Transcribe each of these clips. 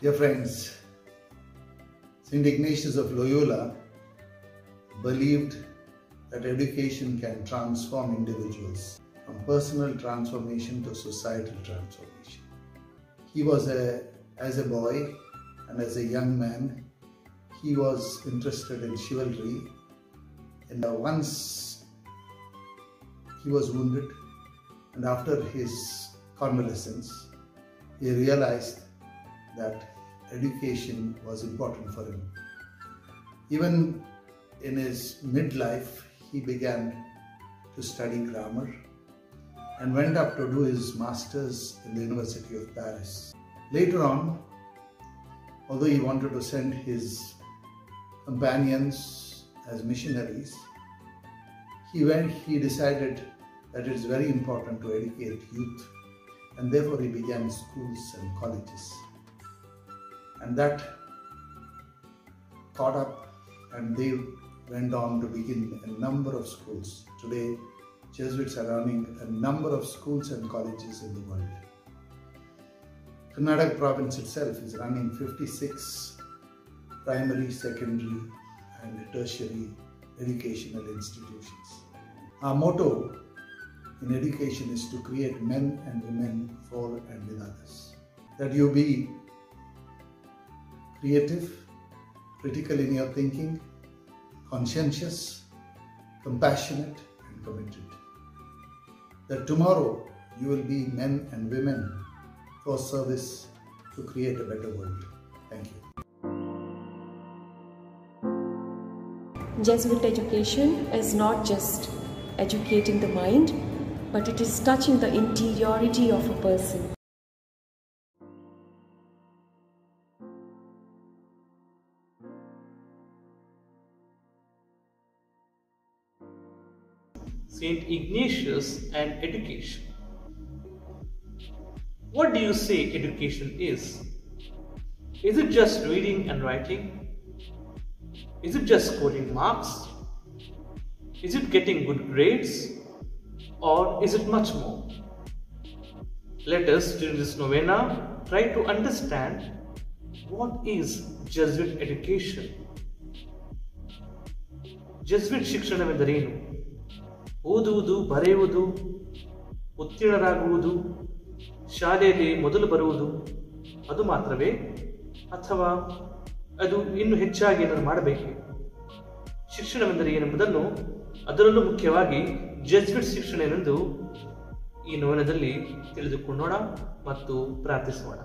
Dear friends, St. Ignatius of Loyola believed that education can transform individuals from personal transformation to societal transformation. He was as a boy and as a young man, he was interested in chivalry, and once he was wounded, and after his convalescence, he realized that education was important for him. Even in his midlife, he began to study grammar and went up to do his masters in the University of Paris. Later on, although he wanted to send his companions as missionaries, he decided that it is very important to educate youth, and therefore he began schools and colleges. And that caught up, and they went on to begin a number of schools. Today, Jesuits are running a number of schools and colleges in the world. Karnataka province itself is running 56 primary, secondary and tertiary educational institutions. Our motto in education is to create men and women for and with others. That you be creative, critical in your thinking, conscientious, compassionate and committed. That tomorrow you will be men and women for service to create a better world. Thank you. Jesuit education is not just educating the mind, but it is touching the interiority of a person. St. Ignatius and education. What do you say education is? Is it just reading and writing? Is it just scoring marks? Is it getting good grades? Or is it much more? Let us, during this novena, try to understand what is Jesuit education. Jesuit ಶಿಕ್ಷಣವೆಂದರೇನು? ಓದುವುದು, ಬರೆಯುವುದು, ಉತ್ತೀರ್ಣರಾಗುವುದು, ಶಾಲೆಯಲ್ಲಿ ಮೊದಲು ಬರುವುದು, ಅದು ಮಾತ್ರವೇ? ಅಥವಾ ಅದು ಇನ್ನೂ ಹೆಚ್ಚಾಗಿ ಏನಾದರೂ ಮಾಡಬೇಕೆ? ಶಿಕ್ಷಣವೆಂದರೆ ಏನೆಂಬುದನ್ನು, ಅದರಲ್ಲೂ ಮುಖ್ಯವಾಗಿ ಜೆಸುಯಿಟ್ ಶಿಕ್ಷಣ ಏನೆಂದು ಈ ನೋವೆನದಲ್ಲಿ ತಿಳಿದುಕೊಳ್ಳೋಣ ಮತ್ತು ಪ್ರಾರ್ಥಿಸೋಣ.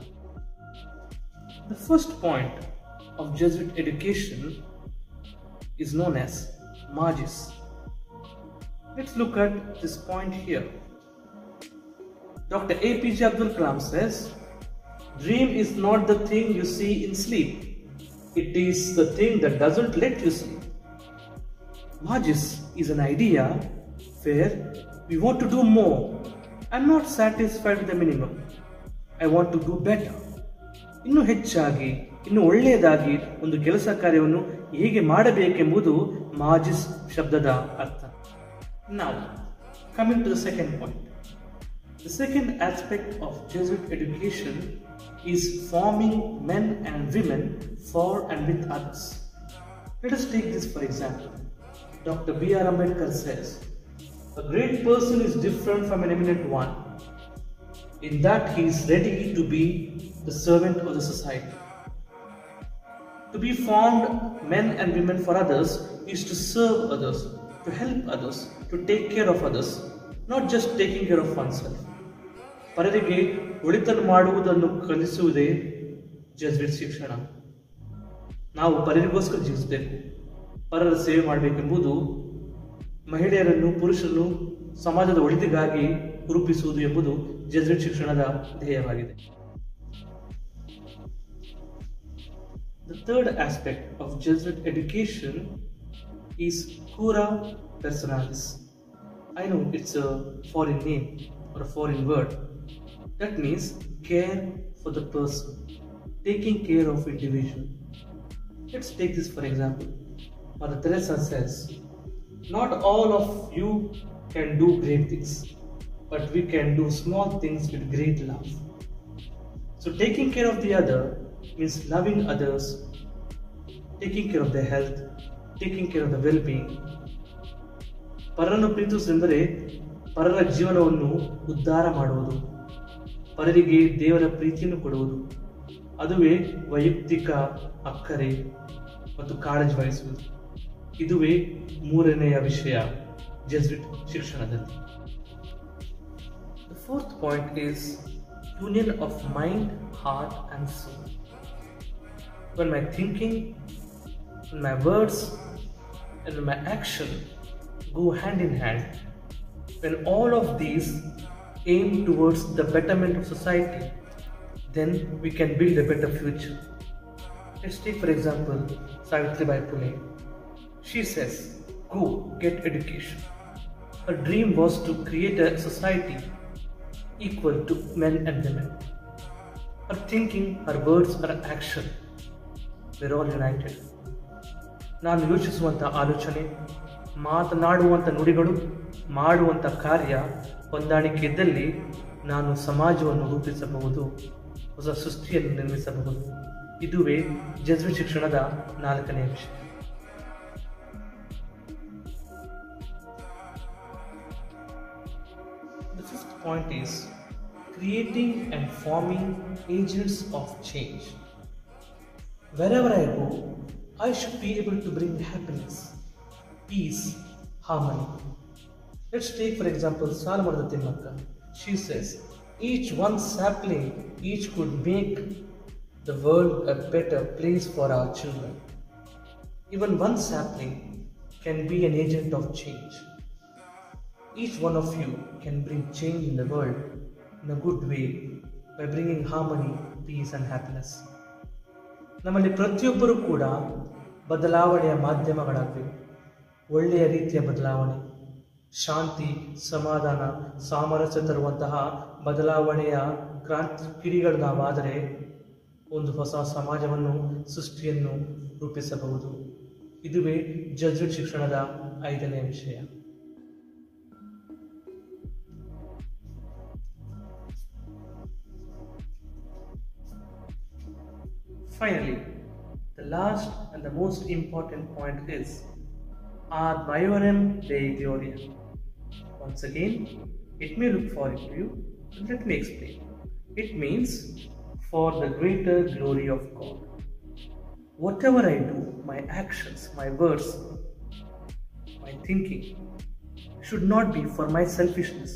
The first point of Jesuit education is known as Magis. Let's look at this point here. Dr. APJ Abdul Kalam says, dream is not the thing you see in sleep. It is the thing that doesn't let you sleep. Magis is an idea where we want to do more. I'm not satisfied with the minimum. I want to do better. ಇನ್ನೂ ಹೆಚ್ಚಾಗಿ, ಇನ್ನೂ ಒಳ್ಳೆಯದಾಗಿ ಒಂದು ಕೆಲಸ ಕಾರ್ಯವನ್ನು ಹೇಗೆ ಮಾಡಬೇಕೆಂಬುದು ಮಾಜಿಸ್ ಶಬ್ದದ ಅರ್ಥ. Now, coming to the second point. The second aspect of Jesuit education is forming men and women for and with others. Let us take this for example. Dr. B.R. Ambedkar says, a great person is different from an eminent one in that he is ready to be the servant of the society. To be formed men and women for others is to serve others, to help others, to take care of others, not just taking care of oneself. ಪರರಿಗೆ ಒಳಿತನ್ನು ಮಾಡುವುದನ್ನು ಕಲಿಸುವುದೇ ಜೆಸುಯಿಟ್ ಶಿಕ್ಷಣ. ನಾವು ಪರರಿಗೋಸ್ಕರ ಜೀವಿಸಬೇಕು, ಪರರ ಸೇವೆ ಮಾಡಬೇಕೆಂಬುದು, ಮಹಿಳೆಯರನ್ನು ಪುರುಷರನ್ನು ಸಮಾಜದ ಒಳಿತಿಗಾಗಿ ರೂಪಿಸುವುದು ಎಂಬುದು ಜೆಸುಯಿಟ್ ಶಿಕ್ಷಣದ ಧ್ಯೇಯವಾಗಿದೆ. The third aspect of Jesuit education is cura personalis. I know it's a foreign name or a foreign word. That means care for the person, taking care of individual. Let's take this for example. Mother Teresa says, not all of you can do great things, but we can do small things with great love. So taking care of the other means loving others, taking care of their health, taking care of the well-being. ಪರರನ್ನು ಪ್ರೀತಿಸುವುದೆಂದರೆ ಪರರ ಜೀವನವನ್ನು ಉದ್ಧಾರ ಮಾಡುವುದು, ಪರರಿಗೆ ದೇವರ ಪ್ರೀತಿಯನ್ನು ಕೊಡುವುದು. ಅದುವೇ ವೈಯಕ್ತಿಕ ಅಕ್ಕರೆ ಮತ್ತು ಕಾಳಜಿ ವಹಿಸುವುದು. ಇದುವೇ ಮೂರನೆಯ ವಿಷಯ ಜೆಸುಯಿಟ್ ಶಿಕ್ಷಣದಲ್ಲಿ. The fourth point is union of mind, heart and soul. When my thinking, when my words and when my action go hand in hand, when all of these aim towards the betterment of society, then we can build a better future. Let's take for example Savitribai Phule. She says, go get education. Her dream was to create a society equal to men and women. Her thinking, her words, her action were all united. ನಾನು ಯೋಚಿಸುವಂಥ ಆಲೋಚನೆ, ಮಾತನಾಡುವಂಥ ನುಡಿಗಳು, ಮಾಡುವಂಥ ಕಾರ್ಯ ಹೊಂದಾಣಿಕೆ ಇದ್ದಲ್ಲಿ ನಾನು ಸಮಾಜವನ್ನು ರೂಪಿಸಬಹುದು, ಹೊಸ ಸೃಷ್ಟಿಯನ್ನು ನಿರ್ಮಿಸಬಹುದು. ಇದುವೇ ಜೆಸುಯಿಟ್ ಶಿಕ್ಷಣದ 4ನೇ ವಿಷಯ. The fifth point is creating and forming agents of change. Wherever I go, I should be able to bring happiness, peace, harmony. Let's take for example Salamurada Timmakka. She says, each one sapling, each could make the world a better place for our children. Even one sapling can be an agent of change. Each one of you can bring change in the world in a good way by bringing harmony, peace and happiness. ನಮ್ಮಲ್ಲಿ ಪ್ರತಿಯೊಬ್ಬರೂ ಕೂಡ ಬದಲಾವಣೆಯ ಮಾಧ್ಯಮಗಳಾಗಿವೆ. ಒಳ್ಳೆಯ ರೀತಿಯ ಬದಲಾವಣೆ, ಶಾಂತಿ, ಸಮಾಧಾನ, ಸಾಮರಸ್ಯ ತರುವಂತಹ ಬದಲಾವಣೆಯ ಕಿಡಿಗಳು ನಾವಾದರೆ ಒಂದು ಹೊಸ ಸಮಾಜವನ್ನು, ಸೃಷ್ಟಿಯನ್ನು ರೂಪಿಸಬಹುದು. ಇದುವೇ ಜೆಸುಯಿಟ್ ಶಿಕ್ಷಣದ 5ನೇ ವಿಷಯ. Finally, the last and the most important point is ad maiorem Dei gloria. Once again, it may look foreign to you, but let me explain. It means for the greater glory of God. Whatever I do, my actions, my words, my thinking should not be for my selfishness,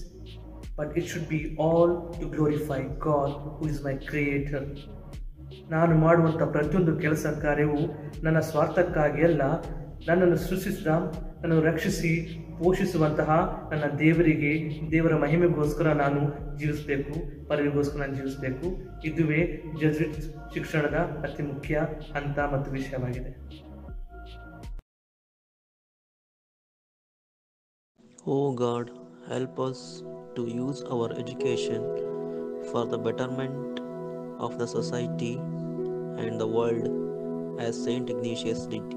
but it should be all to glorify God who is my creator. ನಾನು ಮಾಡುವಂಥ ಪ್ರತಿಯೊಂದು ಕೆಲಸ ಕಾರ್ಯವು ನನ್ನ ಸ್ವಾರ್ಥಕ್ಕಾಗಿ ಅಲ್ಲ, ನನ್ನನ್ನು ಸೃಷ್ಟಿಸಿದ, ನನ್ನನ್ನು ರಕ್ಷಿಸಿ ಪೋಷಿಸುವಂತಹ ನನ್ನ ದೇವರಿಗೆ, ದೇವರ ಮಹಿಮೆಗೋಸ್ಕರ ನಾನು ಜೀವಿಸಬೇಕು, ಪರರಿಗೋಸ್ಕರ ನಾನು ಜೀವಿಸಬೇಕು. ಇದುವೇ ಜೆಸುಯಿಟ್ ಶಿಕ್ಷಣದ ಅತಿ ಮುಖ್ಯ ಹಂತ ಮತ್ತು ವಿಷಯವಾಗಿದೆ. Oh God, help us to use our education for the betterment of the society and the world as Saint Ignatius did.